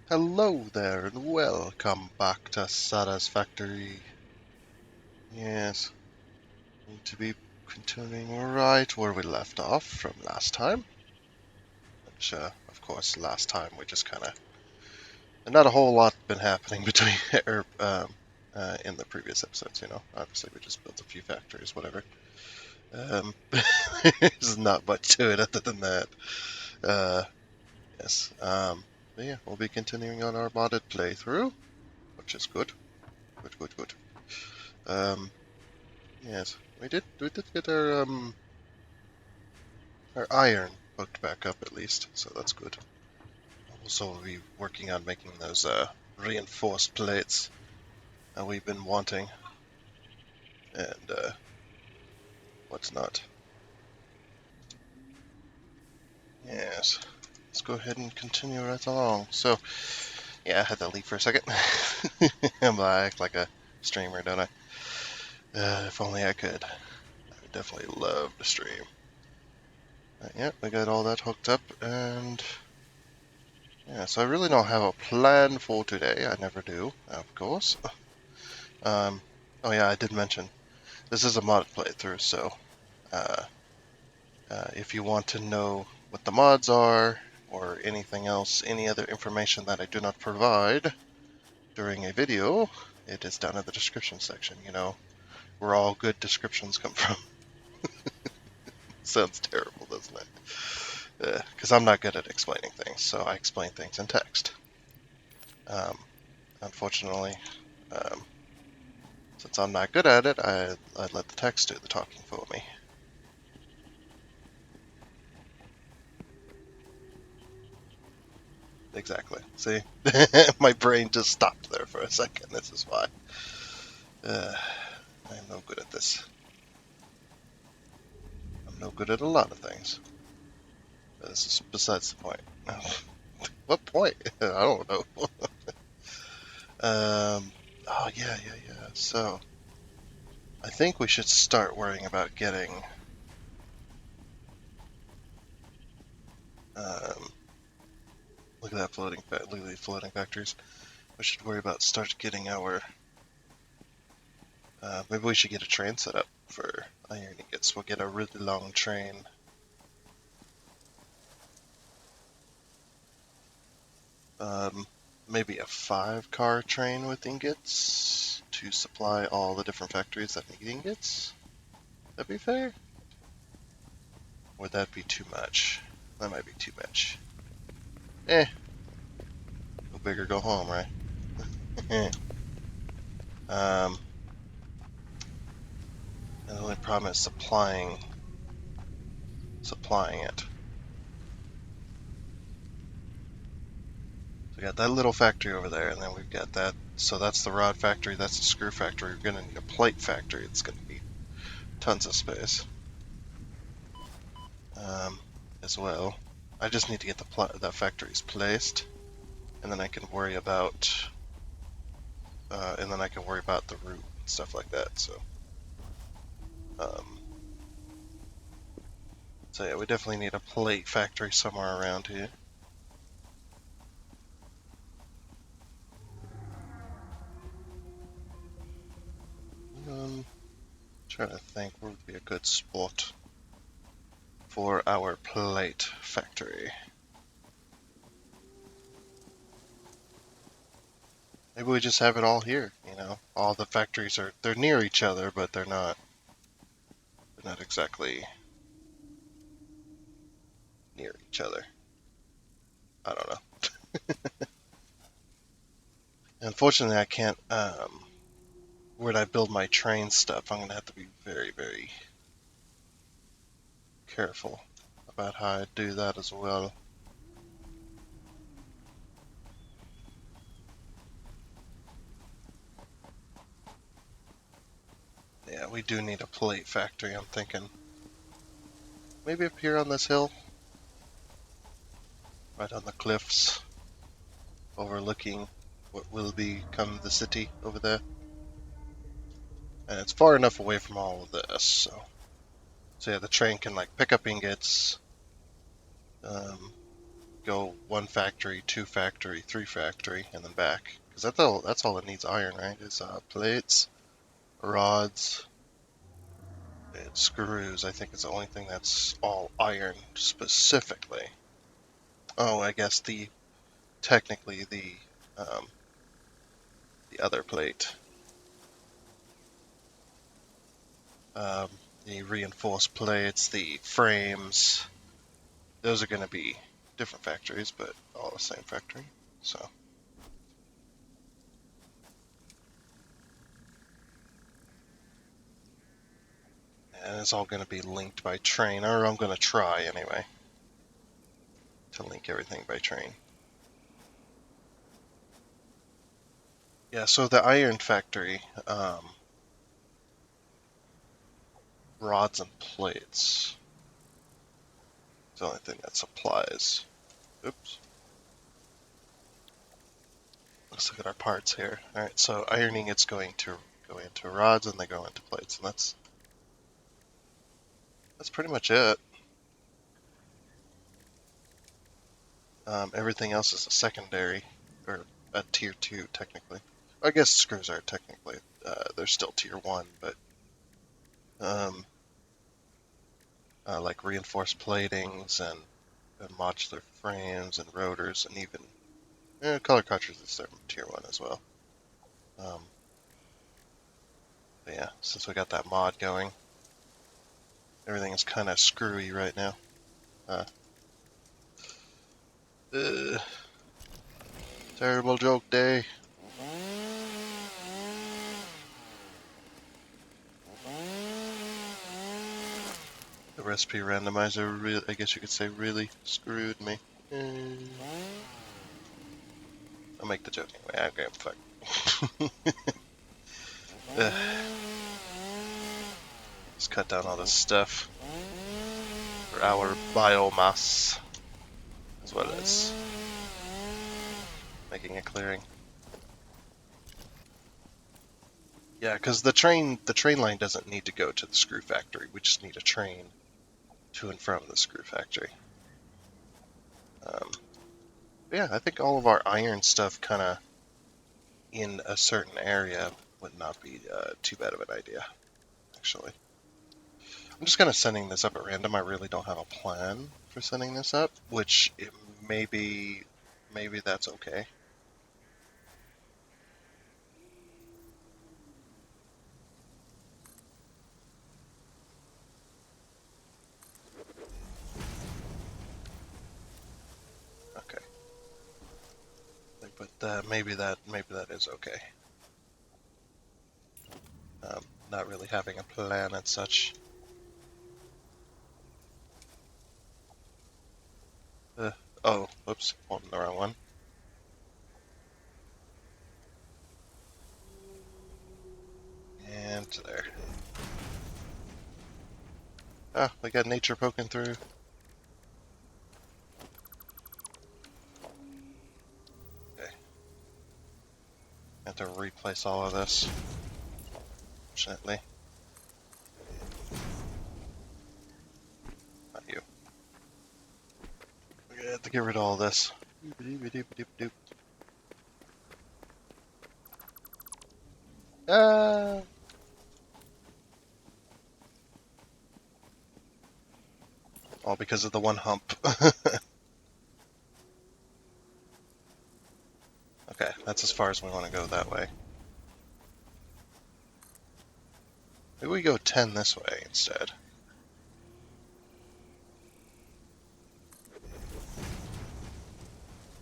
Hello there and welcome back to Satisfactory. Yes, need to be continuing right where we left off from last time. Which, of course, last time we just kind of... Not a whole lot been happening between... in the previous episodes, you know. Obviously we just built a few factories, whatever. There's not much to it other than that. Uh, yes. But yeah, we'll be continuing on our modded playthrough, which is good. Good. Um, Yes, we did get our iron hooked back up at least, so that's good. Also, we'll be working on making those reinforced plates that we've been wanting, and what's not. Yes, let's go ahead and continue right along. So, yeah, I had to leave for a second. I act like a streamer, don't I? If only I could. I would definitely love to stream. Yeah, we got all that hooked up, and yeah, so I really don't have a plan for today. I never do, of course. Um, oh yeah, I did mention this is a mod playthrough, so uh, if you want to know what the mods are or anything else, any other information that I do not provide during a video, it is down in the description section. You know, where all good descriptions come from. Sounds terrible, doesn't it? Because I'm not good at explaining things, so I explain things in text. Um, unfortunately, um, since I'm not good at it, I let the text do the talking for me. Exactly. See? My brain just stopped there for a second. This is why. Uh, I'm no good at this. I'm no good at a lot of things. But this is besides the point. What point? I don't know. Oh, yeah. So, I think we should start worrying about getting... Um, look at that look at these floating factories. We should worry about start getting our... maybe we should get a train set up for iron ingots. We'll get a really long train. Um, maybe a 5-car train with ingots to supply all the different factories that need ingots. That'd be fair? Or would that be too much? That might be too much. Eh, go big or go home, right? um, and the only problem is supplying it. So we got that little factory over there, and then we've got that. So that's the rod factory, that's the screw factory. We're gonna need a plate factory. It's gonna be tons of space. As well. I just need to get the factories placed, and then I can worry about the route and stuff like that. Um, so yeah, we definitely need a plate factory somewhere around here. Trying to think where would be a good spot for our plate factory. Maybe we just have it all here. You know, all the factories they're near each other, but they're not exactly near each other. I don't know. Unfortunately, I can't. Where I build my train stuff, I'm gonna have to be very careful about how I do that as well. Yeah, we do need a plate factory, I'm thinking. Maybe up here on this hill. Right on the cliffs. Overlooking what will become the city over there. And it's far enough away from all of this, so yeah, the train can like pick up ingots, um, go 1 factory, 2 factory, 3 factory, and then back. Because that's all it needs iron, right? Is plates, rods, and screws. I think is the only thing that's all iron specifically. Oh, I guess technically the other plate, um, the reinforced plates, the frames. Those are going to be different factories, but all the same factory. So. And it's all going to be linked by train, or I'm going to try anyway, to link everything by train. Yeah, so the iron factory, rods and plates, is the only thing that supplies. Oops. Let's look at our parts here. Alright, so ironing, it's going to go into rods and they go into plates, and that's pretty much it. Everything else is a secondary, or a tier 2 technically. I guess screws are technically, they're still tier 1, but um, like reinforced platings and modular frames and rotors and even color cartridges are tier 1 as well. But yeah, since we got that mod going, everything is kind of screwy right now. Uh, uh, Terrible joke day. The recipe randomizer, I guess you could say, really screwed me. I'll make the joke anyway. Okay, fuck. Let's cut down all this stuff for our biomass, as well as making a clearing. Yeah, because the train line doesn't need to go to the screw factory. We just need a train to and from the screw factory. Yeah, I think all of our iron stuff kind of in a certain area would not be too bad of an idea, actually. I'm just kind of sending this up at random. I really don't have a plan for sending this up, which maybe that's okay. Okay, but maybe that is okay. Not really having a plan and such. Oh, oops, holding the wrong one. And there. Ah, we got nature poking through. Okay. Have to replace all of this, fortunately. Not you. We're gonna have to get rid of all this. Ah! All because of the one hump. Okay, that's as far as we want to go that way. Maybe we go 10 this way instead.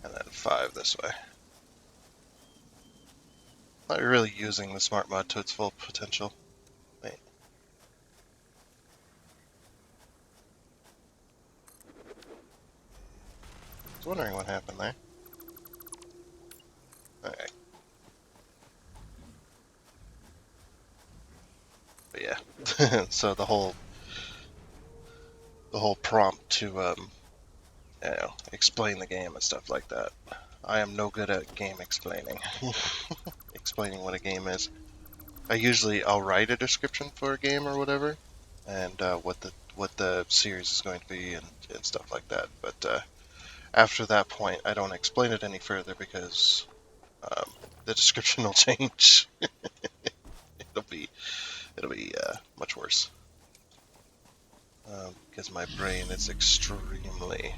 And then 5 this way. Not really using the smart mod to its full potential. Wait. I was wondering what happened there. Okay. But yeah. So the whole prompt to explain the game and stuff like that. I am no good at game explaining. Explaining what a game is. I'll write a description for a game or whatever, and what the series is going to be and stuff like that. But after that point, I don't explain it any further because the description will change. it'll be much worse because my brain is extremely.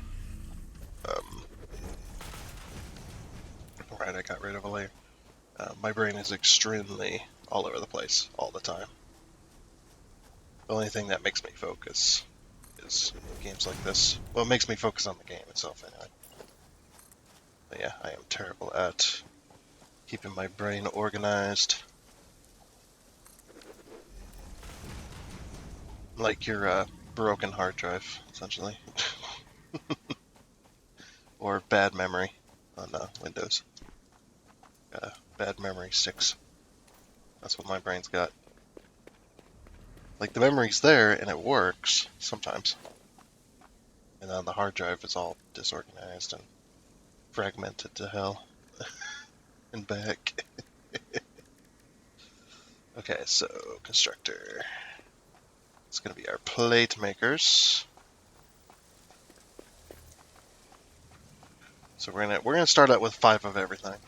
Right, I got rid of a layer. My brain is extremely all over the place all the time. The only thing that makes me focus is games like this. Well, it makes me focus on the game itself anyway. But yeah, I am terrible at keeping my brain organized. Like your broken hard drive, essentially. Or bad memory on Windows. Bad memory 6. That's what my brain's got. Like, the memory's there and it works sometimes. And then the hard drive is all disorganized and fragmented to hell. And back. Okay, so constructor. It's gonna be our plate makers. So we're gonna start out with 5 of everything,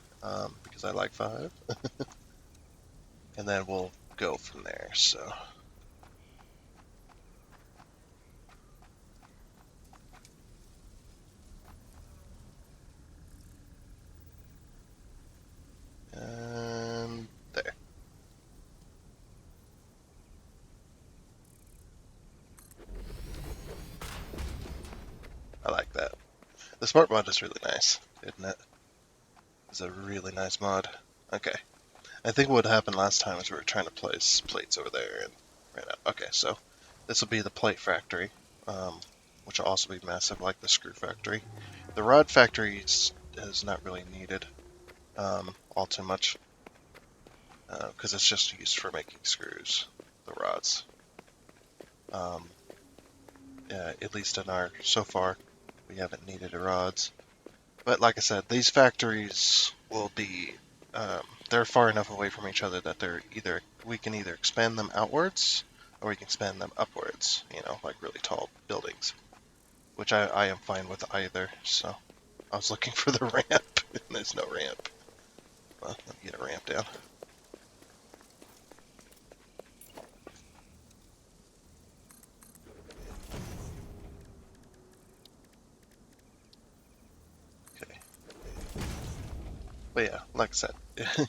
because I like 5. And then we'll go from there. So and there. I like that. The smart mod is really nice, isn't it? It's a really nice mod. Okay. I think what happened last time is we were trying to place plates over there and ran out. Okay, so this will be the plate factory, which will also be massive like the screw factory. The rod factory is not really needed all too much because it's just used for making screws, the rods. At least in our, so far, we haven't needed the rods. But like I said, these factories will be, they're far enough away from each other that we can either expand them outwards or we can expand them upwards, like really tall buildings, which I am fine with either. So I was looking for the ramp, and there's no ramp. Well, let me get a ramp down. Okay. But yeah, like I said, if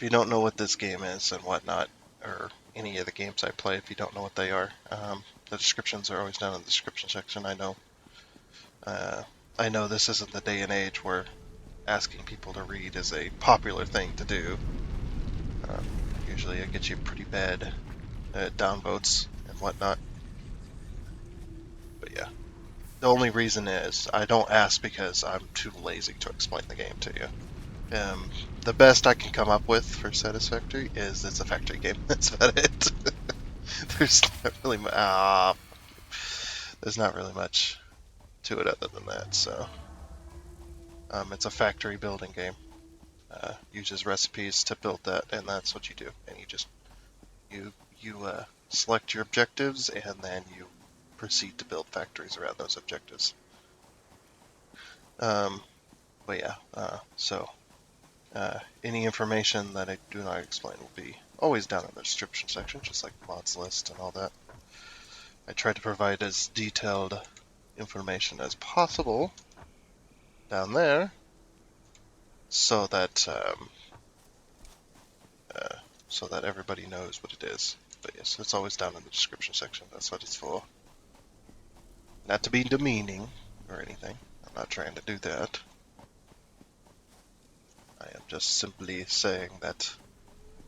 you don't know what this game is and whatnot, or any of the games I play, if you don't know what they are, the descriptions are always down in the description section. I know this isn't the day and age where asking people to read is a popular thing to do. Usually it gets you pretty bad downvotes and whatnot. But yeah, the only reason is I don't ask because I'm too lazy to explain the game to you. The best I can come up with for Satisfactory is it's a factory game. That's about it. There's not really much to it other than that. So it's a factory building game. Uses recipes to build that, and that's what you do. And you select your objectives, and then you proceed to build factories around those objectives. But yeah, so any information that I do not explain will be always down in the description section, just like the mods list and all that. I try to provide as detailed information as possible down there, so that everybody knows what it is. But yes, it's always down in the description section. That's what it's for. Not to be demeaning or anything. I'm not trying to do that. I am just simply saying that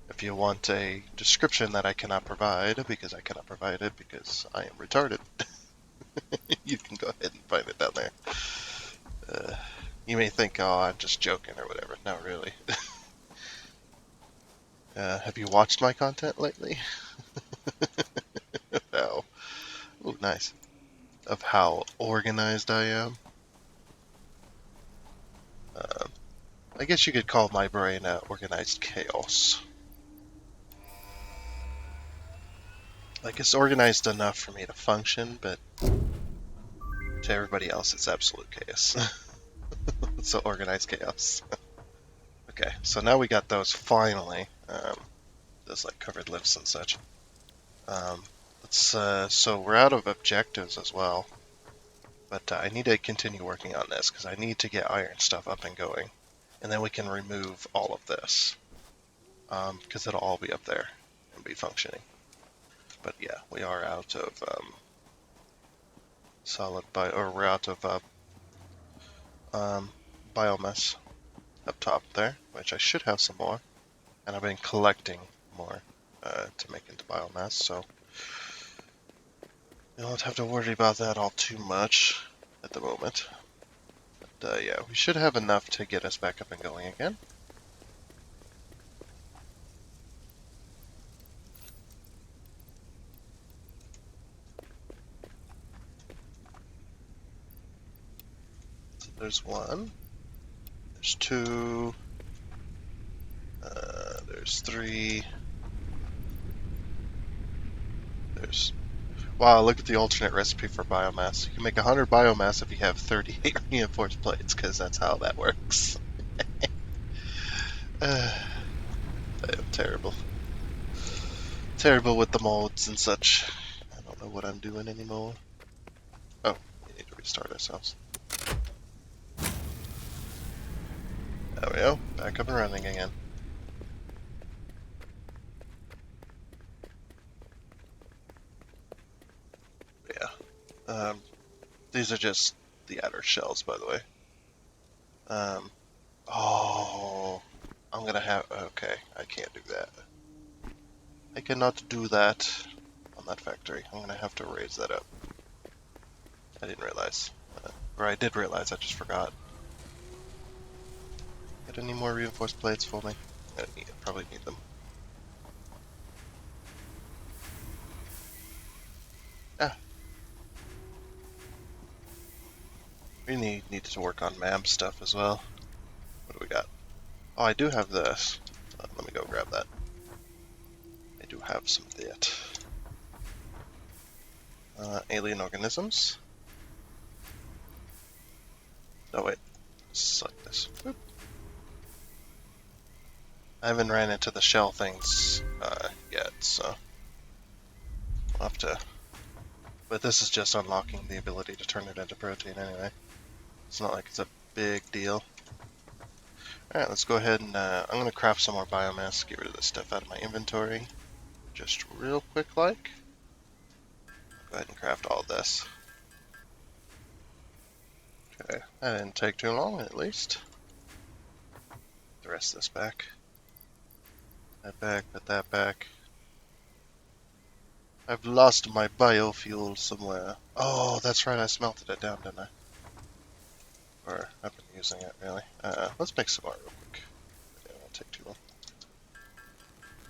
if you want a description that I cannot provide, because I cannot provide it because I am retarded, you can go ahead and find it down there. You may think, oh, I'm just joking or whatever. Not really. Have you watched my content lately? No. Ooh, nice. Of how organized I am. I guess you could call my brain organized chaos. Like, it's organized enough for me to function, but To everybody else, it's absolute chaos. So organized chaos. Okay, so now we got those finally. Those like covered lifts and such. So we're out of objectives as well. But I need to continue working on this because I need to get iron stuff up and going. And then we can remove all of this. Because it'll all be up there and be functioning. But yeah, we are out of we're out of biomass up top there, which I should have some more. And I've been collecting more to make into biomass, so you don't have to worry about that all too much at the moment. But yeah, we should have enough to get us back up and going again. So there's one, there's two, there's three, there's... Wow, look at the alternate recipe for biomass. You can make 100 biomass if you have 38 reinforced plates, because that's how that works. I am terrible. Terrible with the modes and such. I don't know what I'm doing anymore. Oh, we need to restart ourselves. There we go, back up and running again. Yeah. These are just the outer shells, by the way. Oh, I'm gonna have... Okay, I can't do that. I cannot do that on that factory. I'm gonna have to raise that up. I didn't realize. Or I did realize, I just forgot. Get any more reinforced plates for me? I probably need them. Ah. We need to work on MAM stuff as well. What do we got? Oh, I do have this. Let me go grab that. I do have some of that. Alien organisms. Oh wait, it's like this. Boop. I haven't ran into the shell things yet, so I'll have to. But this is just unlocking the ability to turn it into protein anyway. It's not like it's a big deal. Alright, let's go ahead and I'm going to craft some more biomass, get rid of this stuff out of my inventory. Just real quick like. Go ahead and craft all of this. Okay, that didn't take too long at least. Put the rest of this back. That back, put that back. I've lost my biofuel somewhere. Oh, that's right, I smelted it down, didn't I? Or I've been using it, really. Let's make some more real quick. It won't take too long.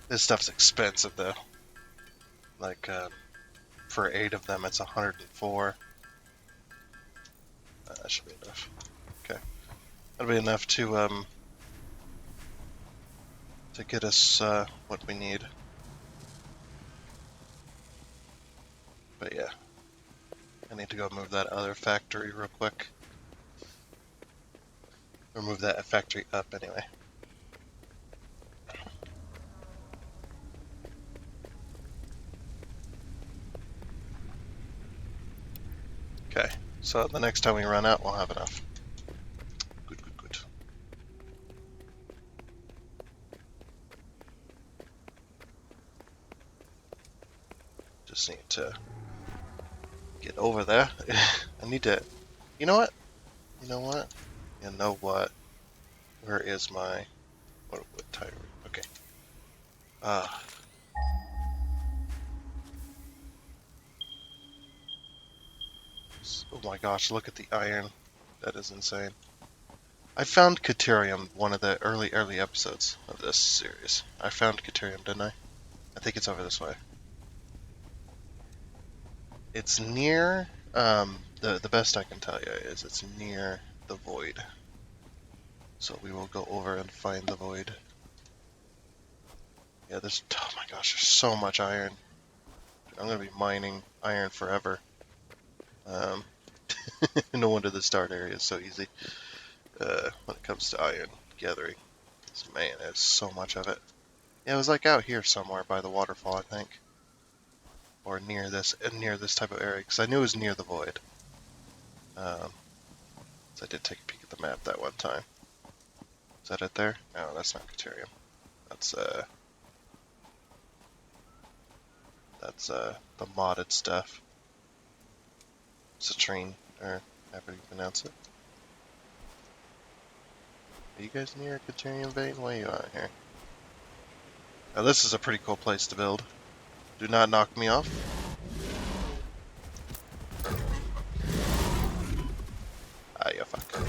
This stuff's expensive, though. Like, for 8 of them, it's 104. That should be enough. Okay. That'll be enough to get us, what we need. But yeah. I need to go move that other factory real quick. Or move that factory up, anyway. Okay, so the next time we run out, we'll have enough. Good, good, good. Just need to get over there. I need to... You know what? You know what? You know what? Where is my... What tire? Okay. Oh my gosh, look at the iron. That is insane. I found Caterium, one of the early episodes of this series. I found Caterium, didn't I? I think it's over this way. It's near, the best I can tell you is it's near the void. So we will go over and find the void. Yeah, there's, oh my gosh, there's so much iron. I'm gonna be mining iron forever. No wonder the start area is so easy when it comes to iron gathering. Man, there's so much of it. Yeah, it was like out here somewhere by the waterfall, I think, or near this type of area, because I knew it was near the void. So I did take a peek at the map that one time. Is that it there? No, that's not Caterium. That's the modded stuff. Citrine, or however you pronounce it. Are you guys near a Caterium vein? Why are you out here? Now this is a pretty cool place to build. Do not knock me off. Ah, you fuck.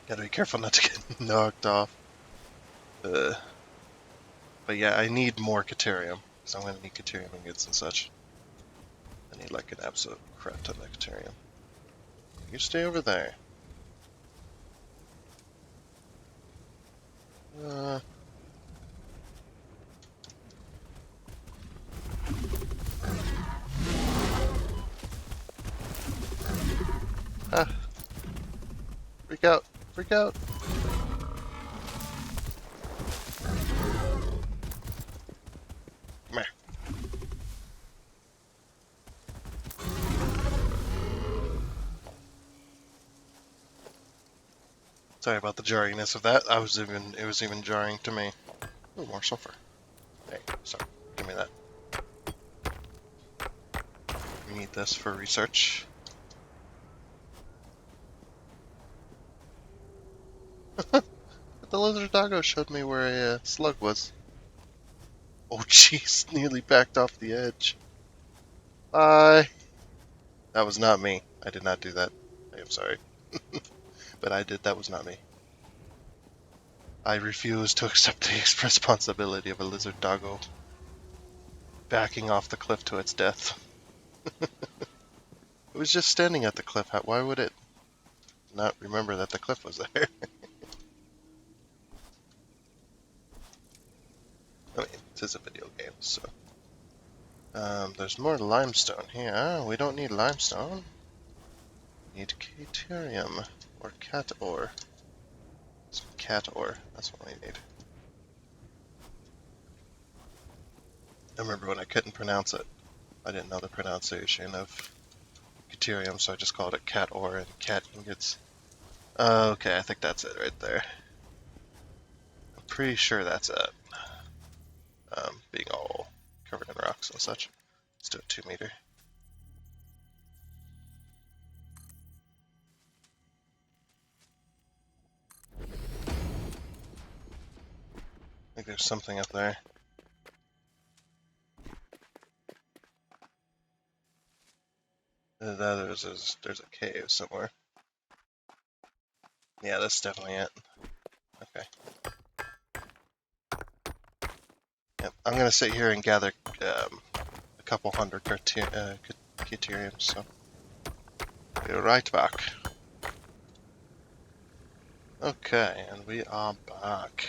Gotta be careful not to get knocked off. But yeah, I need more Caterium, because I'm gonna need Caterium ingots and such. I need like an absolute crap ton of Caterium. You stay over there. Ah, freak out, freak out. Meh. Sorry about the jarriness of that. It was even jarring to me. Ooh, more sulfur. Hey, sorry. Give me that. We need this for research. The lizard doggo showed me where a slug was. Oh jeez, nearly backed off the edge. Bye. That was not me. I did not do that. I am sorry. But I did. That was not me. I refuse to accept the responsibility of a lizard doggo backing off the cliff to its death. It was just standing at the cliff. Why would it not remember that the cliff was there? I mean, it is a video game, so. There's more limestone here. We don't need limestone. We need caterium or cat ore. Some cat ore. That's what we need. I remember when I couldn't pronounce it. I didn't know the pronunciation of caterium, so I just called it cat ore and cat ingots. Okay, I think that's it right there. I'm pretty sure that's it. Being all covered in rocks and such. Let's do a 2 meter. I think there's something up there. There's a cave somewhere. Yeah, that's definitely it. Okay. Yep, I'm gonna sit here and gather a couple hundred cateriums, so be right back. Okay, and we are back.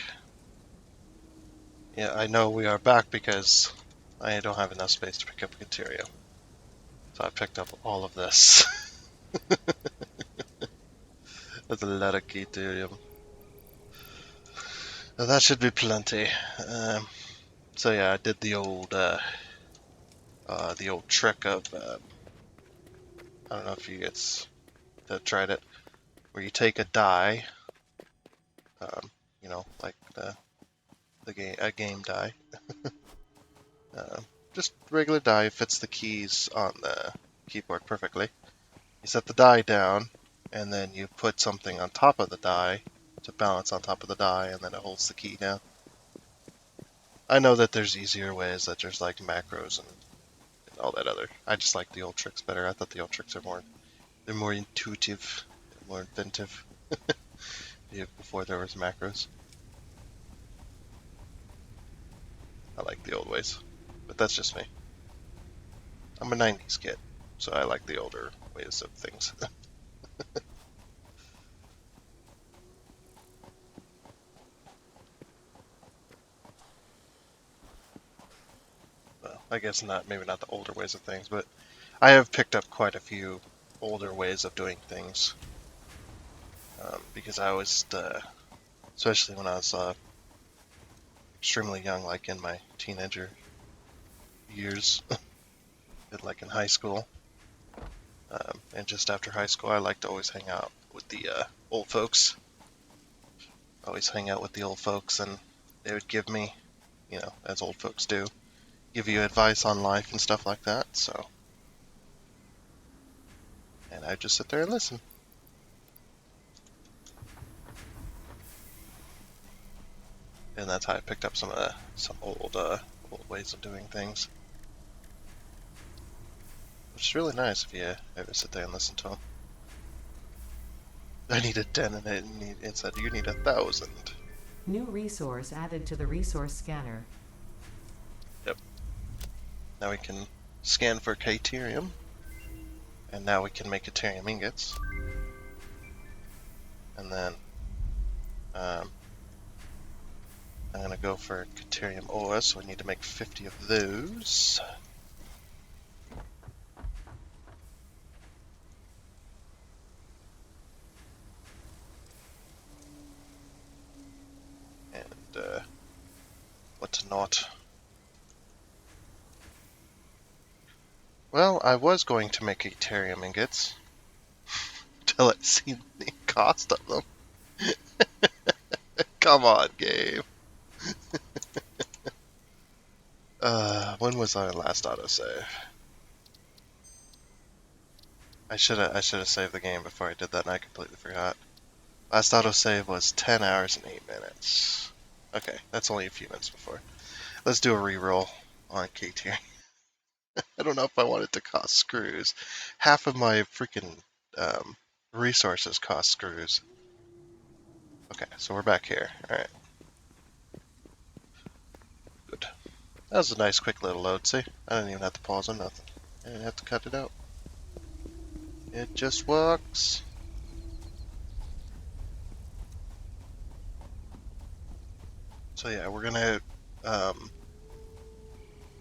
Yeah, I know we are back because I don't have enough space to pick up caterium. So I picked up all of this. That's a lot of caterium. Well, that should be plenty. So yeah, I did the old trick of I don't know if you guys have tried it, where you take a die, you know, like a game die, just regular die, fits the keys on the keyboard perfectly. You set the die down, and then you put something on top of the die to balance on top of the die, and then it holds the key down. I know that there's easier ways, that there's like macros and all that other. I just like the old tricks better. I thought the old tricks are they're more intuitive, more inventive. Yeah, before there was macros. I like the old ways, but that's just me. I'm a 90s kid, so I like the older ways of things. Well, I guess not, maybe not the older ways of things, but I have picked up quite a few older ways of doing things. Because I was, especially when I was extremely young, like in my teenager years, like in high school, and just after high school, I like to always hang out with the old folks. Always hang out with the old folks, and they would give me, as old folks do, give you advice on life and stuff like that. So, and I'd just sit there and listen. And that's how I picked up some old ways of doing things, which is really nice if you ever sit there and listen to them. I need a 10, and it said you need 1,000. New resource added to the resource scanner. Yep. Now we can scan for Caterium, and now we can make Caterium ingots. And then I'm going to go for Caterium ore, so we need to make 50 of those. And what not? Well, I was going to make Caterium ingots until I seen the cost of them. Come on, game. When was our last autosave? I should have saved the game before I did that, and I completely forgot. Last autosave was 10 hours and 8 minutes. Okay, that's only a few minutes before. Let's do a reroll on K tier. I don't know if I want it to cost screws. Half of my freaking resources cost screws. Okay, so we're back here. Alright. Good. That was a nice quick little load, see? I didn't even have to pause or nothing. I didn't have to cut it out. It just works. So yeah, we're gonna, I'm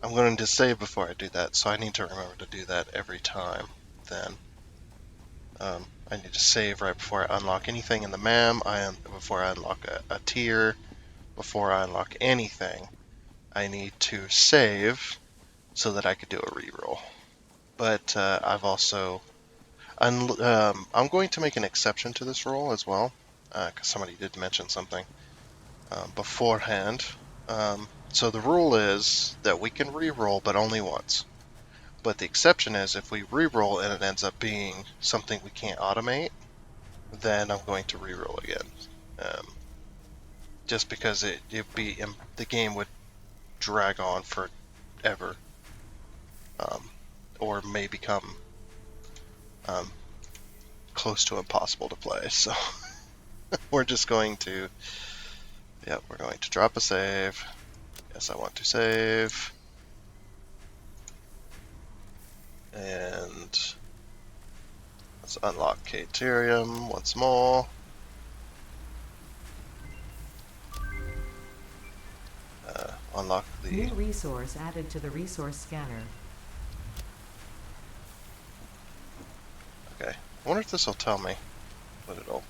going to save before I do that, so I need to remember to do that every time then. I need to save right before I unlock anything in the MAM, before I unlock a tier, before I unlock anything. I need to save so that I could do a reroll. But I've also, I'm going to make an exception to this rule as well, because somebody did mention something beforehand. So the rule is that we can reroll, but only once. But the exception is if we reroll and it ends up being something we can't automate, then I'm going to reroll again. Just because the game would drag on forever, or may become close to impossible to play. So we're just going to, we're going to drop a save. Yes, I want to save. And let's unlock Caterium once more. Unlock the new resource added to the resource scanner. Okay. I wonder if this will tell me what it'll.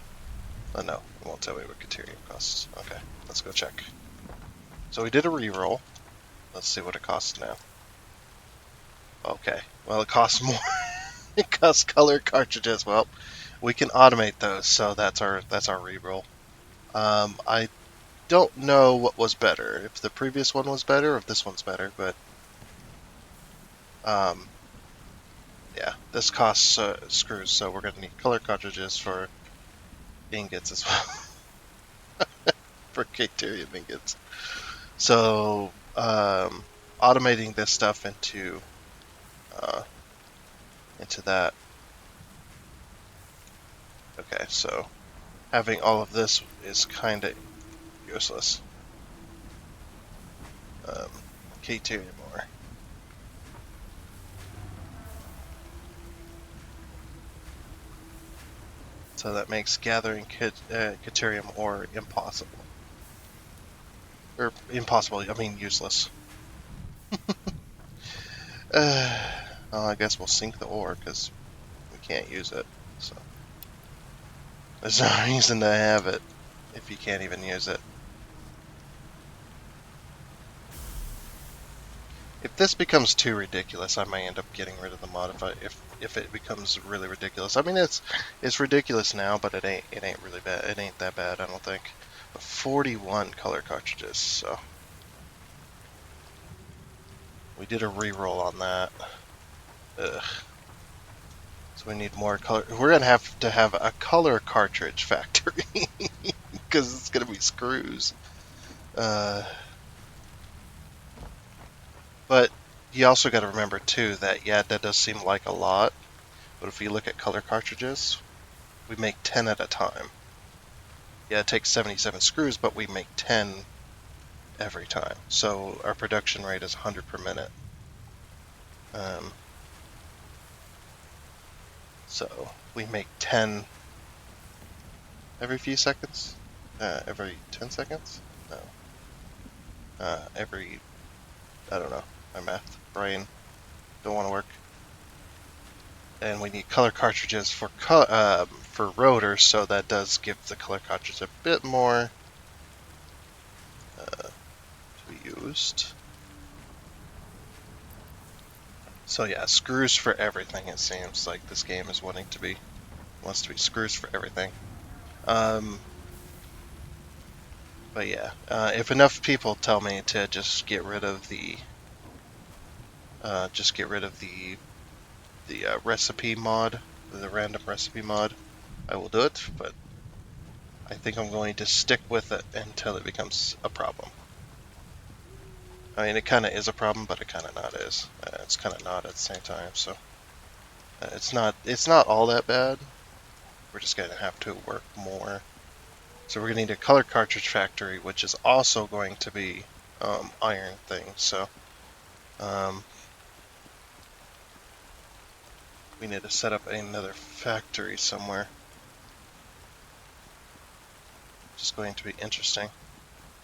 Oh no, it won't tell me what Caterium costs. Okay, let's go check. So we did a reroll. Let's see what it costs now. Okay, well it costs more. It costs color cartridges. Well, we can automate those, so that's our reroll. I don't know what was better, if the previous one was better or if this one's better, but yeah, this costs screws, so we're gonna need color cartridges for ingots as well. For Caterium ingots. So automating this stuff into that. Okay, so having all of this is kind of useless. Caterium ore. So that makes gathering Caterium ore impossible. Or impossible, I mean useless. Well, I guess we'll sink the ore because we can't use it. So there's no reason to have it if you can't even use it. If this becomes too ridiculous, I may end up getting rid of the modify. If it becomes really ridiculous, I mean it's ridiculous now, but it ain't really bad. It ain't that bad, I don't think. But 41 color cartridges, so we did a re-roll on that. Ugh. So we need more color. We're gonna have to have a color cartridge factory because it's gonna be screws. Uh, but you also got to remember too that yeah, that does seem like a lot. But if you look at color cartridges, we make 10 at a time. Yeah, it takes 77 screws, but we make 10 every time. So our production rate is 100 per minute. Um, so we make 10 every few seconds. Every 10 seconds? No. Every I don't know. My math brain don't want to work. And we need color cartridges for rotors, so that does give the color cartridge a bit more to be used. So yeah, screws for everything. It seems like this game is wants to be screws for everything. But yeah, if enough people tell me to just get rid of the recipe mod, the random recipe mod, I will do it. But I think I'm going to stick with it until it becomes a problem. I mean, it kind of is a problem, but it kind of not is. It's kind of not at the same time. So it's not all that bad. We're just going to have to work more. So we're going to need a color cartridge factory, which is also going to be iron thing. So um, we need to set up another factory somewhere. Which is going to be interesting.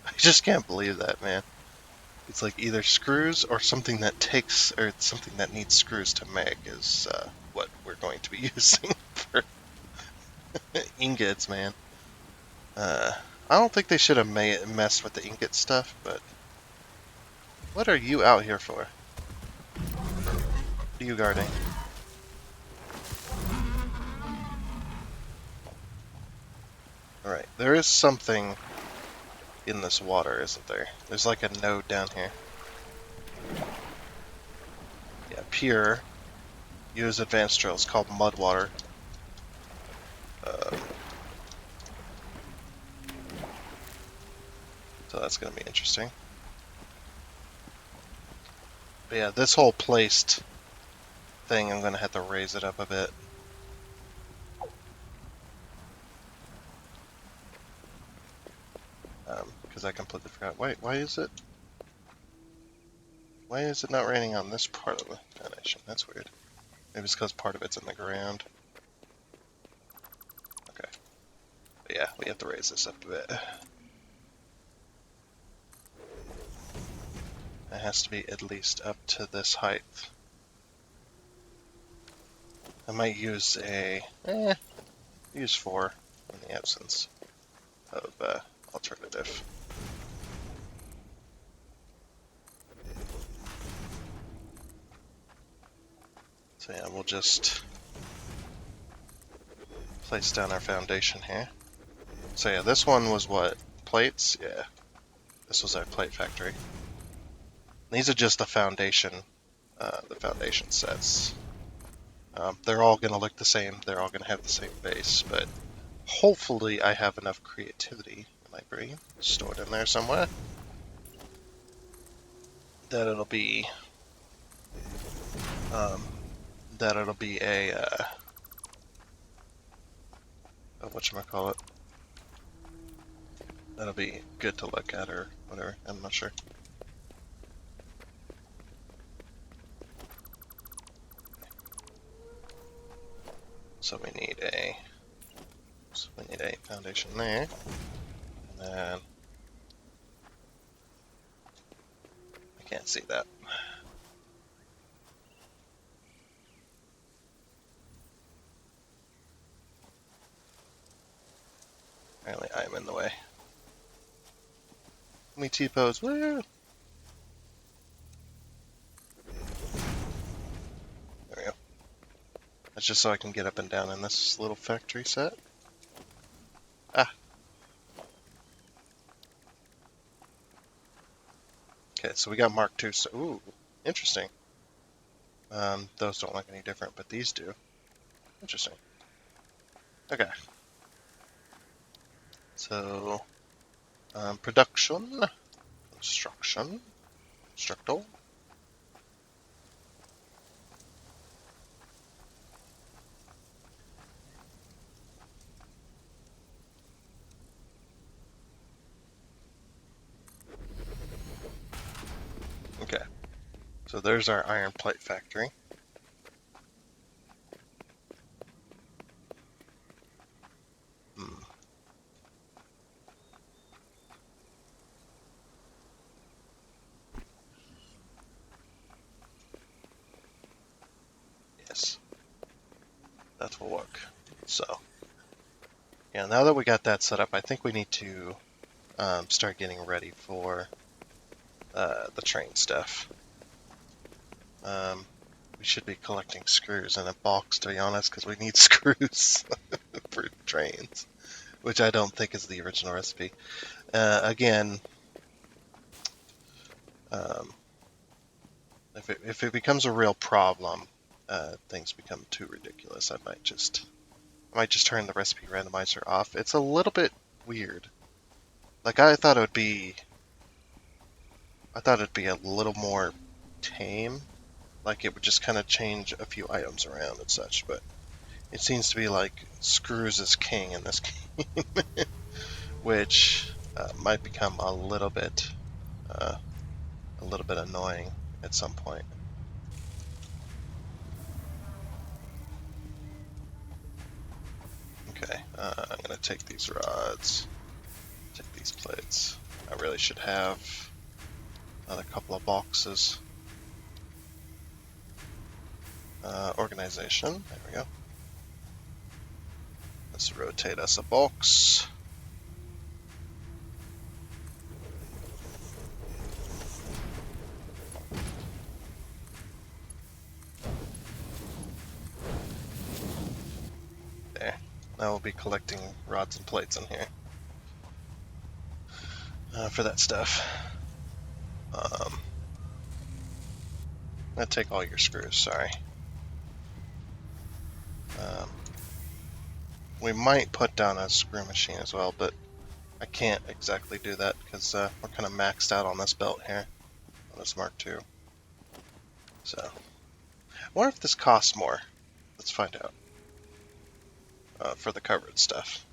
I just can't believe that, man. It's like either screws or something that needs screws to make is what we're going to be using for ingots, man. I don't think they should have messed with the ingot stuff, but what are you out here for? What are you guarding? Alright, there is something in this water, isn't there? There's like a node down here. Yeah, pure. Use advanced drills called mud water. Um, so that's going to be interesting. But yeah, this whole placed thing, I'm going to have to raise it up a bit. Because I completely forgot. Wait, why is it not raining on this part of the foundation? That's weird. Maybe it's because part of it's in the ground. Okay. But yeah, we have to raise this up a bit. It has to be at least up to this height. I might use use 4 in the absence of alternative. So yeah, we'll just place down our foundation here. So yeah, this one was what? Plates? Yeah. This was our plate factory. These are just the foundation sets. They're all going to look the same. They're all going to have the same base, but hopefully I have enough creativity in my brain stored in there somewhere that it'll be a whatchamacallit. That'll be good to look at or whatever. I'm not sure. So we need a foundation there, and then I can't see that. Apparently I'm in the way. Let me T-pose. Woo! There we go. That's just so I can get up and down in this little factory set. Ah, okay, so we got Mark II. So, ooh, interesting. Those don't look any different, but these do. Interesting. Okay, so production, construction, structural. Okay, so there's our iron plate factory. Hmm. Yes, that will work. So, yeah, now that we got that set up, I think we need to start getting ready for the train stuff. We should be collecting screws in a box, to be honest, because we need screws for trains, which I don't think is the original recipe. Again, um, if it becomes a real problem, things become too ridiculous. I might just turn the recipe randomizer off. It's a little bit weird. Like I thought it'd be a little more tame. Like it would just kind of change a few items around and such, but it seems to be like screws is king in this game, which might become uh, a little bit annoying at some point. Okay, I'm gonna take these rods, take these plates. I really should have another couple of boxes. Organization, there we go. Let's rotate us a box. There. Now we'll be collecting rods and plates in here for that stuff. I'll take all your screws, sorry. Um, we might put down a screw machine as well, but I can't exactly do that because we're kind of maxed out on this belt here, on this Mark II. So, I wonder if this costs more. Let's find out for the covered stuff.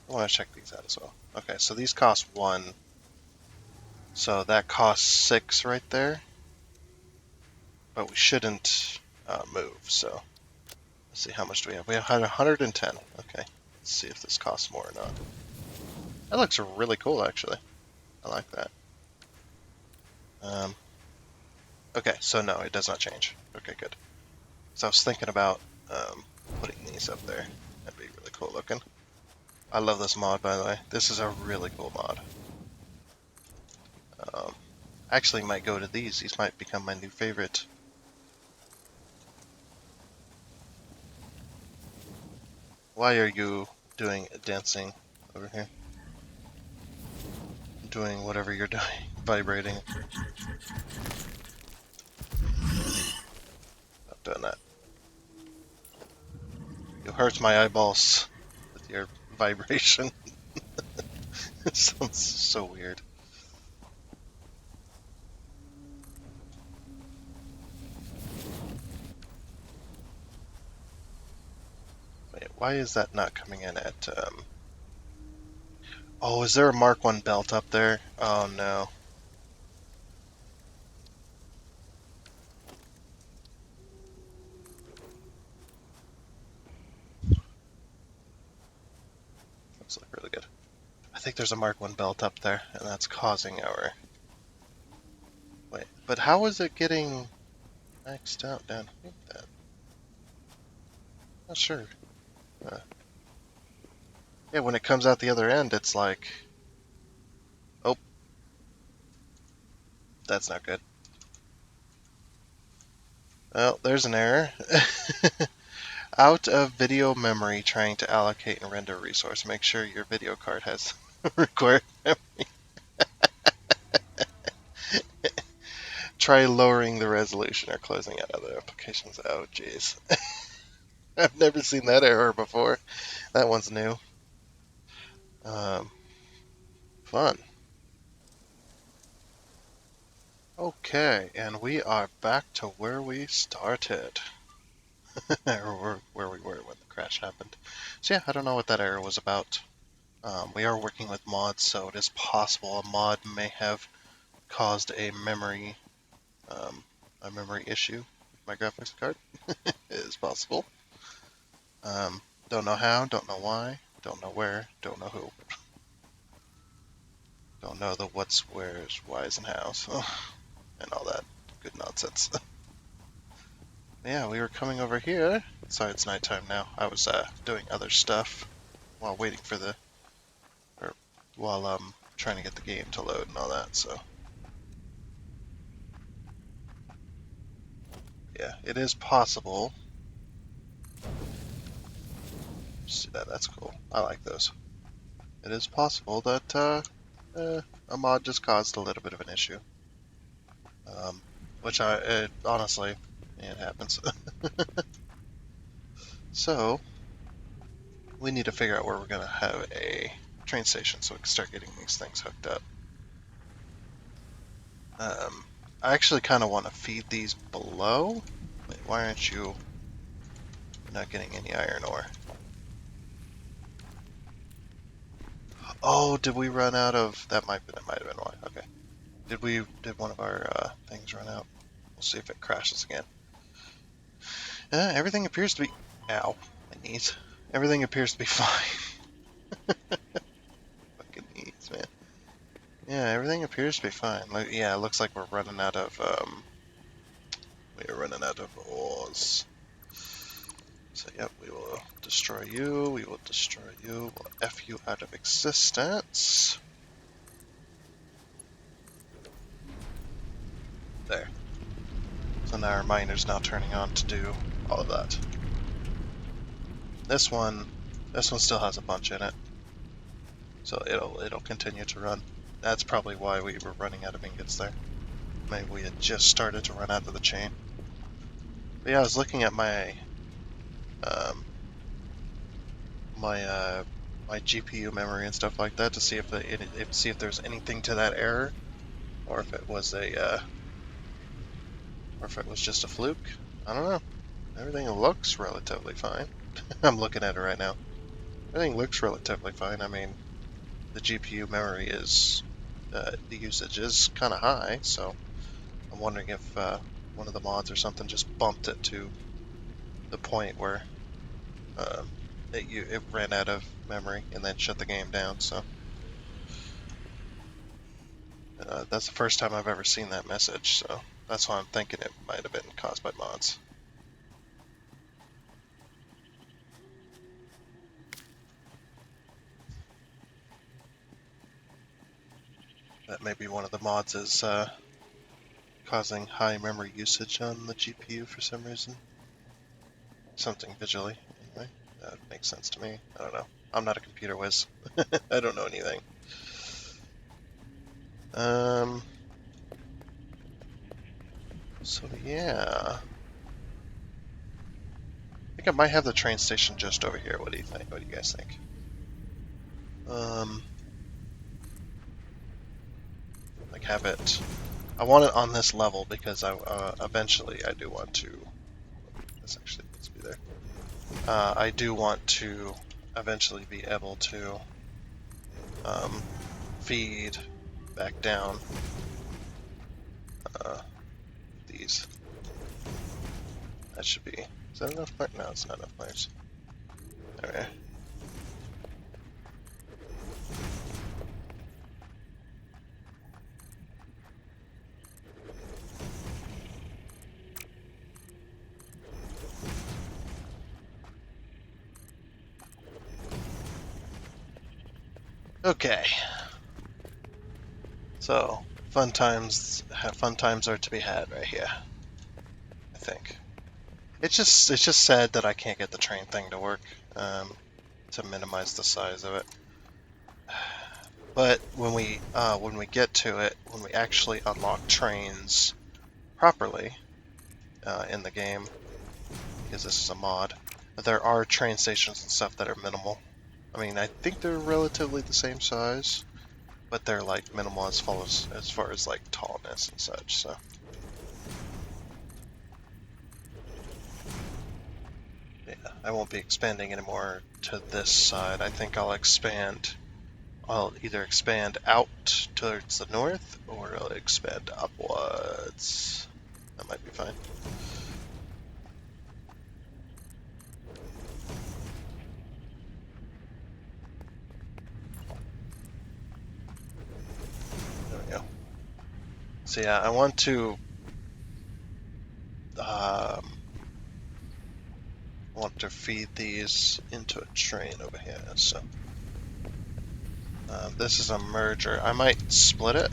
I want to check these out as well. Okay, so these cost 1. So that costs 6 right there. But we shouldn't move, so let's see, how much do we have? We have 110. Okay, let's see if this costs more or not. That looks really cool, actually. I like that. Um, okay, so no, it does not change. Okay, good. So I was thinking about putting these up there. That'd be really cool looking. I love this mod, by the way. This is a really cool mod. I actually might go to these. These might become my new favorite. Why are you doing dancing over here? Doing whatever you're doing, vibrating. Not doing that. You hurt my eyeballs with your vibration. It sounds so weird. Wait, why is that not coming in at, Oh, is there a Mark 1 belt up there? Oh no. Those look really good. I think there's a Mark 1 belt up there, and that's causing our... Wait, but how is it getting maxed out down here then? Not sure. Uh, Yeah, when it comes out the other end, it's like, oh, that's not good. Well, there's an error. Out of video memory trying to allocate and render resource. Make sure your video card has required memory. Try lowering the resolution or closing out other applications. Oh, jeez. I've never seen that error before. That one's new. Um, Fun. Okay, and we are back to where we started. Or where we were when the crash happened. So yeah, I don't know what that error was about. We are working with mods, so it is possible a mod may have caused um, a memory issue with my graphics card. It is possible. Don't know how, don't know why, don't know where, don't know who. Don't know the what's, where's, why's, and how's, and all that good nonsense. Yeah, we were coming over here. Sorry, it's nighttime now. I was doing other stuff while waiting for or while trying to get the game to load and all that. So yeah, it is possible. See that? That's cool. I like those. It is possible that a mod just caused a little bit of an issue. Which honestly, it happens. So we need to figure out where we're gonna have a train station so we can start getting these things hooked up. I actually kind of want to feed these below. Wait, why aren't you not getting any iron ore? Oh, did we run out of? That might have been why. Okay. Did one of our things run out? We'll see if it crashes again. Everything appears to be. Ow, my knees. Everything appears to be fine. Fucking knees, man. Yeah, everything appears to be fine. Like, yeah, it looks like we're running out of we're running out of ores. So yep, we will destroy you. We will destroy you. We'll F you out of existence. There. So now our miner's now turning on to do all of that. This one still has a bunch in it, so it'll continue to run. That's probably why we were running out of ingots there. Maybe we had just started to run out of the chain. But yeah, I was looking at um, my GPU memory and stuff like that to see if there's anything to that error, or if it was or if it was just a fluke. I don't know. Everything looks relatively fine. I'm looking at it right now. Everything looks relatively fine. I mean, the GPU memory is, the usage is kind of high, so I'm wondering if one of the mods or something just bumped it to the point where it ran out of memory and then shut the game down. So that's the first time I've ever seen that message. So that's why I'm thinking it might have been caused by mods. That may be one of the mods is causing high memory usage on the GPU for some reason. Something visually, anyway. That would make sense to me. I don't know. I'm not a computer whiz. I don't know anything. So yeah. I think I might have the train station just over here. What do you think? What do you guys think? Like have it. I want it on this level because eventually I do want to. This actually needs to be there. I do want to eventually be able to feed back down these. That should be. Is that enough? No, it's not enough players. Okay. Okay. So, fun times are to be had right here, I think. It's just sad that I can't get the train thing to work, to minimize the size of it. But when we get to it, when we actually unlock trains properly in the game, because this is a mod, there are train stations and stuff that are minimal. I mean, I think they're relatively the same size, but they're like minimal as far as like tallness and such. So yeah, I won't be expanding anymore to this side. I think I'll either expand out towards the north or I'll expand upwards. That might be fine. There we go. So yeah, I um, want to feed these into a train over here. So this is a merger. I might split it.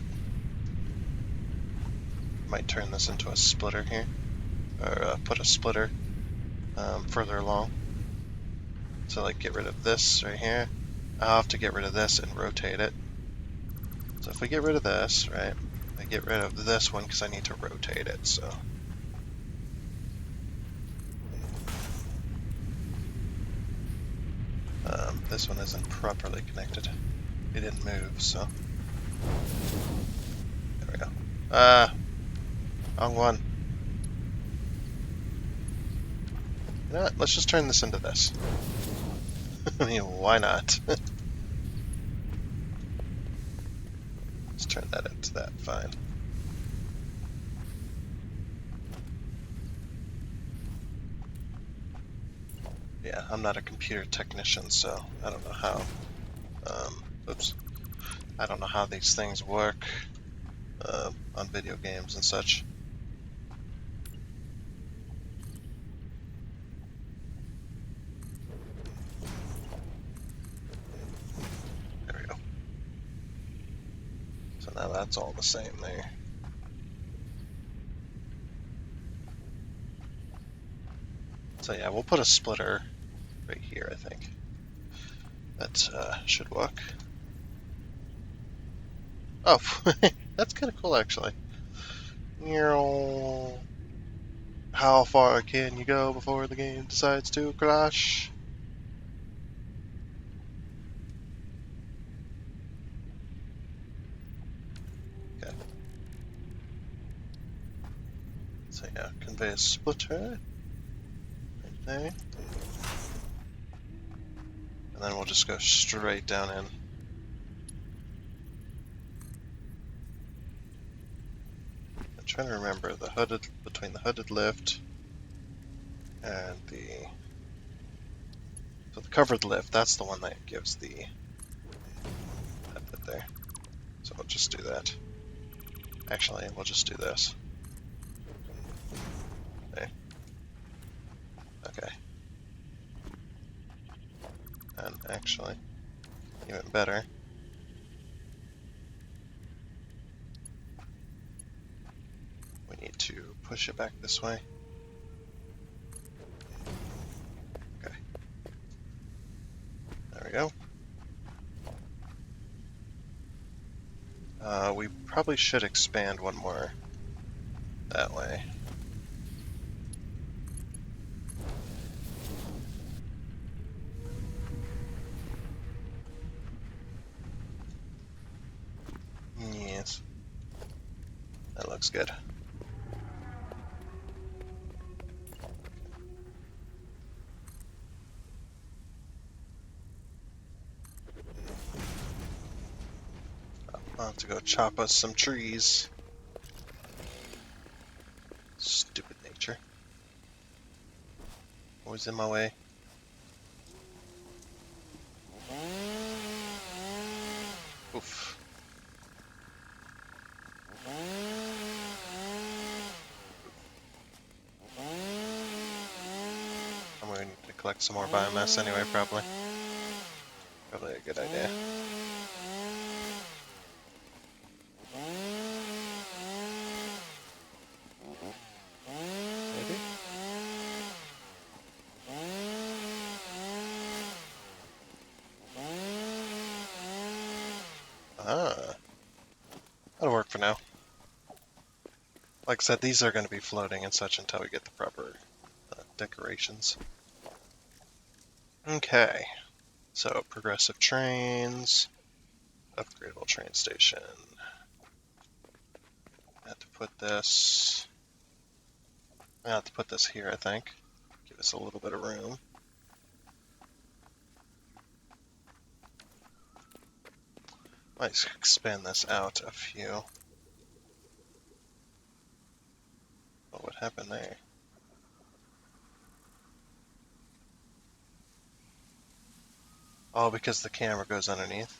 Might turn this into a splitter here, or put a splitter further along. So like get rid of this right here. I'll have to get rid of this and rotate it. So if we get rid of this, right, I get rid of this one because I need to rotate it. So this one isn't properly connected. It didn't move, so there we go. Wrong one. You know what? Let's just turn this into this. I mean, why not? Let's turn that into that. Fine. Yeah, I'm not a computer technician, so I don't know how. Oops. I don't know how these things work on video games and such. There we go. So now that's all the same there. So yeah, we'll put a splitter right here, I think. That should work. Oh, that's kind of cool, actually. How far can you go before the game decides to crash? Okay. So yeah, conveyor splitter right there. And then we'll just go straight down in. I'm trying to remember between the hooded lift and so the covered lift, that's the one that gives the output there. So we'll just do that. Actually, we'll just do this. Okay. Okay. And actually, even better, we need to push it back this way. Okay. There we go. We probably should expand one more that way. Yes. That looks good. I'll have to go chop us some trees. Stupid nature. Always in my way. Oof. I'm going to need to collect some more biomass anyway, probably. Probably a good idea. for now. Like I said, these are going to be floating and such until we get the proper decorations. Okay, so progressive trains, upgradable train station. I have to put this here, I think. Give us a little bit of room. Might expand this out a few. Oh, what happened there? Oh, because the camera goes underneath.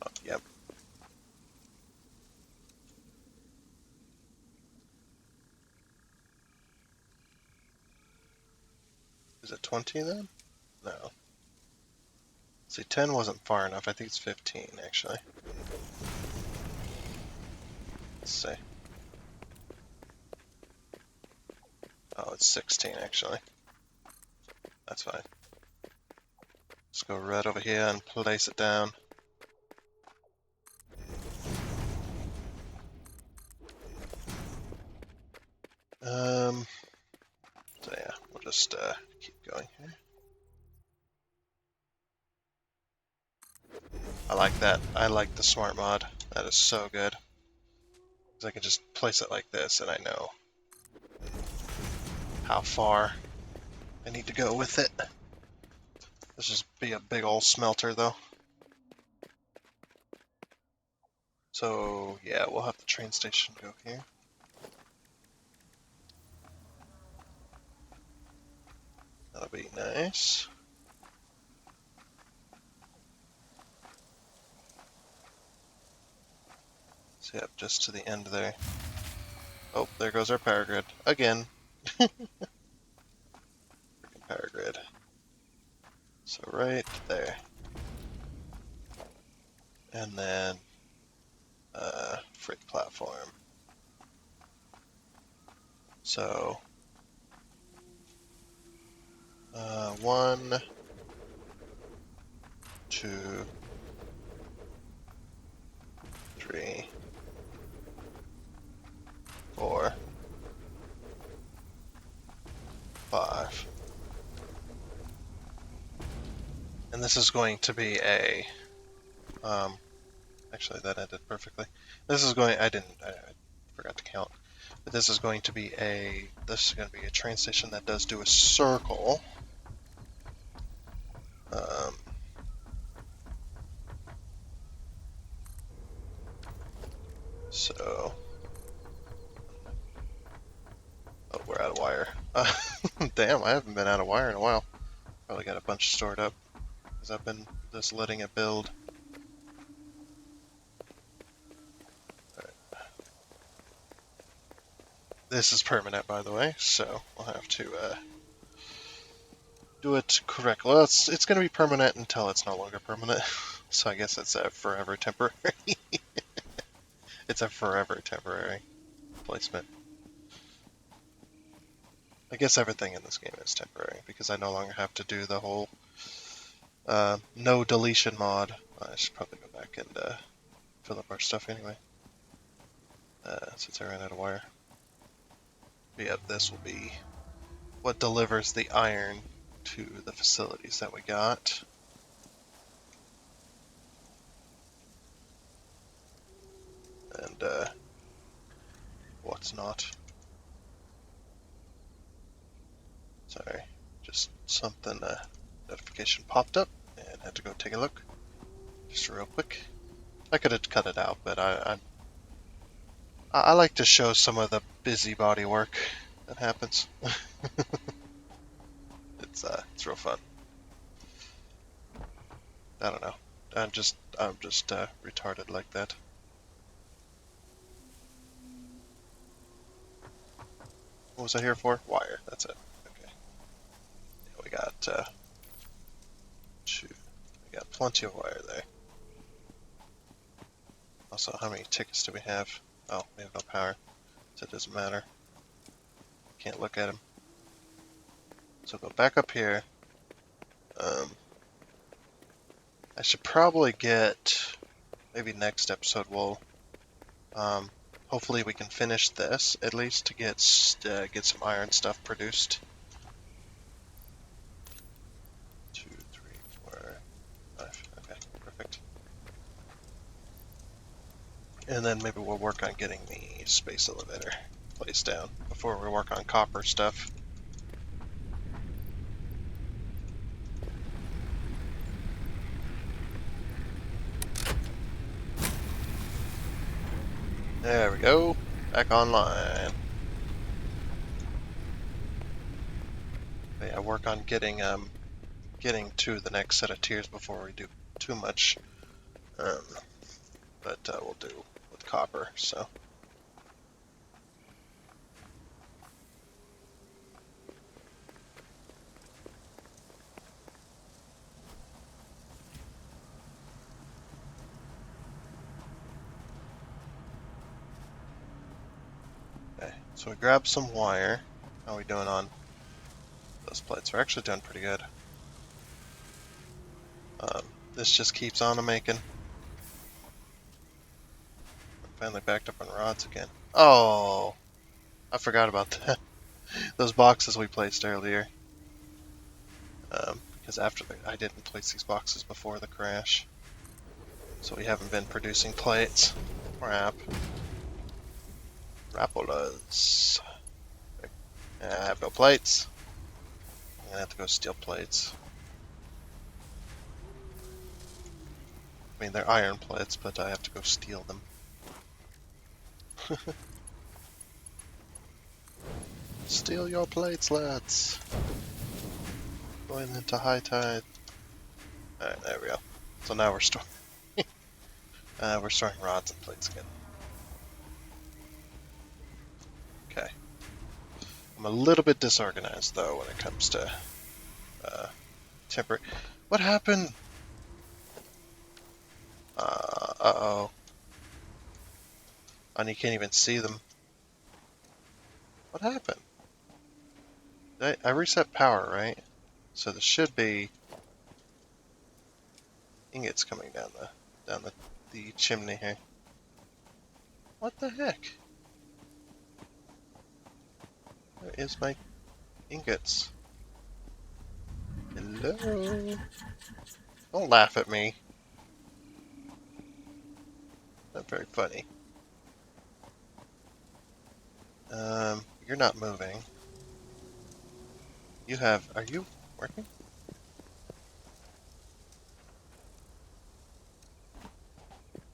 Oh, yep. Is it 20 then? No. See, 10 wasn't far enough. I think it's 15, actually. Let's see. Oh, it's 16, actually. That's fine. Let's go right over here and place it down. So yeah, we'll just keep going here. I like that. I like the smart mod. That is so good. Because I can just place it like this and I know how far I need to go with it. This just be a big old smelter though. So yeah, we'll have the train station go here. That'll be nice. So yeah, just to the end there. Oh, there goes our power grid. Again. Freaking power grid. So right there. And then freight platform. So 1, 2, 3, 4, 5. And this is going to be a actually that ended perfectly. This is going I forgot to count. But this is going to be a train station that does do a circle. So oh, we're out of wire. Damn, I haven't been out of wire in a while. Probably got a bunch stored up because I've been just letting it build. This is permanent, by the way, so we'll have to do it correctly. Well, it's going to be permanent until it's no longer permanent. So I guess it's a forever temporary. It's a forever temporary placement. I guess everything in this game is temporary because I no longer have to do the whole no deletion mod. I should probably go back and fill up our stuff anyway. Since I ran out of wire. But yeah, this will be what delivers the iron to the facilities that we got. And what's not. Sorry, just something, notification popped up and had to go take a look. Just real quick. I could have cut it out, but I like to show some of the busybody work that happens. It's real fun. I don't know. I'm just retarded like that. What was I here for? Wire. That's it. Okay. Yeah, we got we got plenty of wire there. Also, how many tickets do we have? Oh, we have no power, so it doesn't matter. Can't look at them. So go back up here. I should probably get, maybe next episode we'll, hopefully we can finish this at least to get some iron stuff produced. 2, 3, 4, 5. Okay, perfect. And then maybe we'll work on getting the space elevator placed down before we work on copper stuff. There we go. Back online. Yeah, work on getting to the next set of tiers before we do too much. Um, but we'll do with copper. So. Okay, so we grabbed some wire. How are we doing on those plates? We're actually doing pretty good. This just keeps on making. Finally backed up on rods again. Oh, I forgot about that. Those boxes we placed earlier. Because I didn't place these boxes before the crash. So we haven't been producing plates. Crap. Rapolas. I have no plates. I'm gonna have to go steal plates. I mean, they're iron plates, but I have to go steal them. Steal your plates, lads. Going into high tide. Alright, there we go. So now we're storing rods and plates again. Okay. I'm a little bit disorganized though when it comes to temporary. What happened? Uh-oh. And you can't even see them. What happened? I reset power, right? So there should be ingots coming down the chimney here. What the heck? Where is my ingots? Hello? Don't laugh at me. Not very funny. You're not moving. Are you working?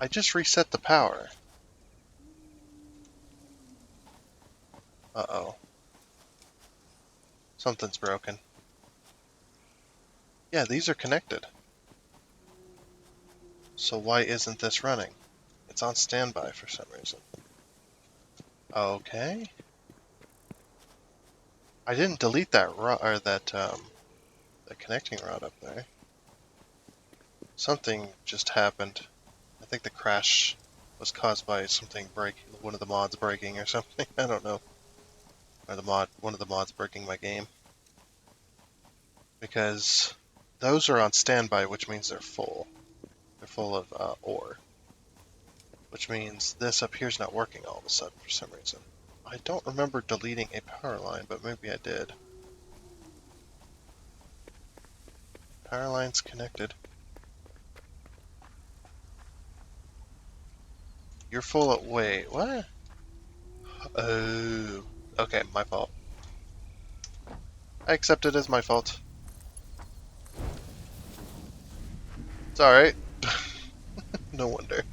I just reset the power. Uh-oh. Something's broken. Yeah, these are connected. So why isn't this running? It's on standby for some reason. Okay. I didn't delete that rod, or the connecting rod up there. Something just happened. I think the crash was caused by something breaking, one of the mods breaking or something. I don't know. Or one of the mods breaking my game. Because those are on standby, which means they're full. They're full of ore. Which means this up here's not working all of a sudden for some reason. I don't remember deleting a power line, but maybe I did. Power line's connected. You're full of... Wait, what? Oh. Okay, my fault. I accept it as my fault. It's alright. No wonder.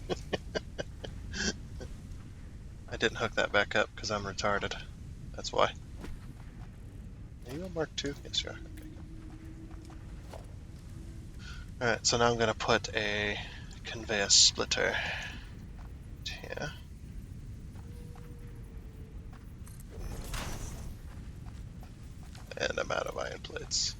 I didn't hook that back up because I'm retarded. That's why. Are you a Mark II? Yes, you are. Okay. Alright, so now I'm going to put a conveyor splitter here. And I'm out of iron plates.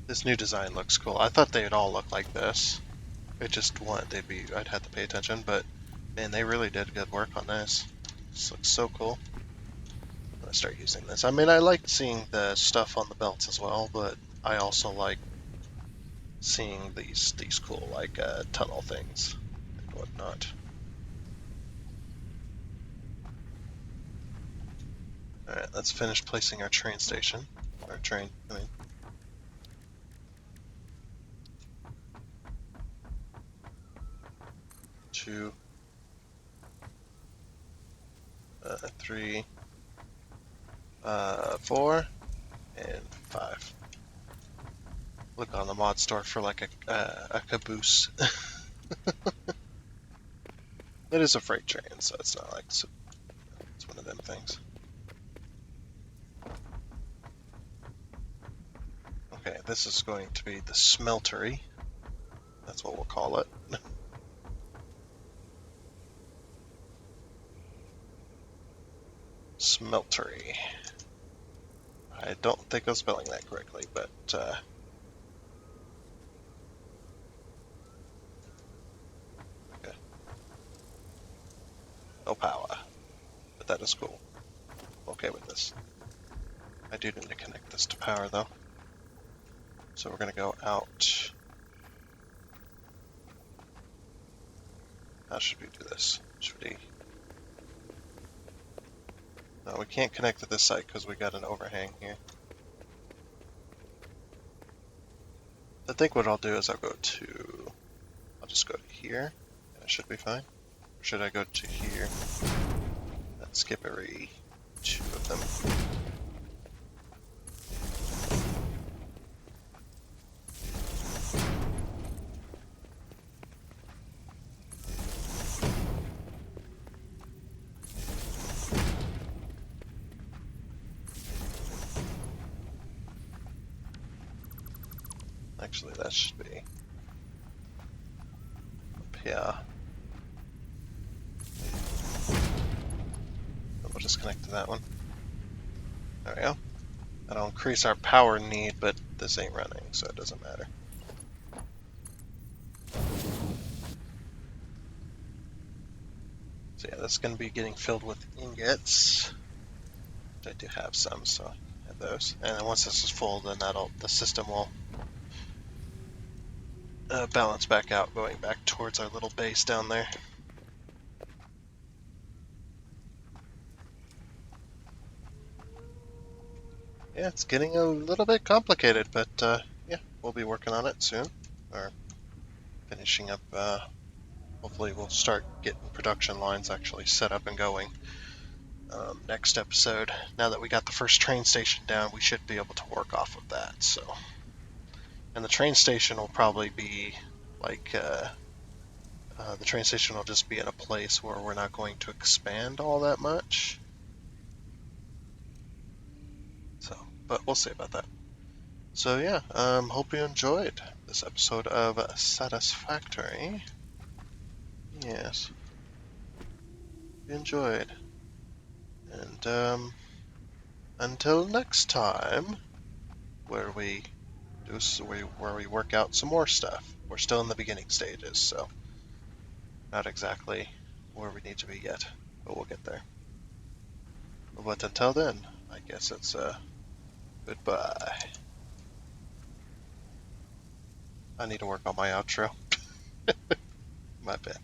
This new design looks cool. I thought they'd all look like this. I'd have to pay attention, but man, they really did good work on this. This looks so cool. to start using this. I mean, I like seeing the stuff on the belts as well, but I also like seeing these cool like tunnel things and whatnot. All right, let's finish placing our train station. Our train, I mean. 2, 3, 4, and 5. Look on the mod store for like a caboose. It is a freight train, so it's not like it's one of them things. Okay, this is going to be the smeltery. That's what we'll call it. Smeltery. I don't think I'm spelling that correctly, but okay. No power, but that is cool. Okay with this. I do need to connect this to power though. So we're going to go out. How should we do this? Should we? No, we can't connect to this site because we got an overhang here. I think what I'll do is I'll just go to here, and it should be fine. Or should I go to here and skip every 2 of them? Actually, that should be up here. We'll just connect to that one. There we go. That'll increase our power need, but this ain't running, so it doesn't matter. So yeah, that's going to be getting filled with ingots. I do have some, so I have those. And then once this is full, then the system will balance back out, going back towards our little base down there. Yeah, it's getting a little bit complicated, but yeah, we'll be working on it soon, or finishing up. Hopefully, we'll start getting production lines actually set up and going next episode. Now that we got the first train station down, we should be able to work off of that. So, and the train station will probably be like the train station will just be in a place where we're not going to expand all that much. So, but we'll see about that. So yeah, hope you enjoyed this episode of Satisfactory. Yes, you enjoyed. And until next time, where we where we work out some more stuff. We're still in the beginning stages, so not exactly where we need to be yet, but we'll get there. But until then, I guess it's goodbye. I need to work on my outro. My bad.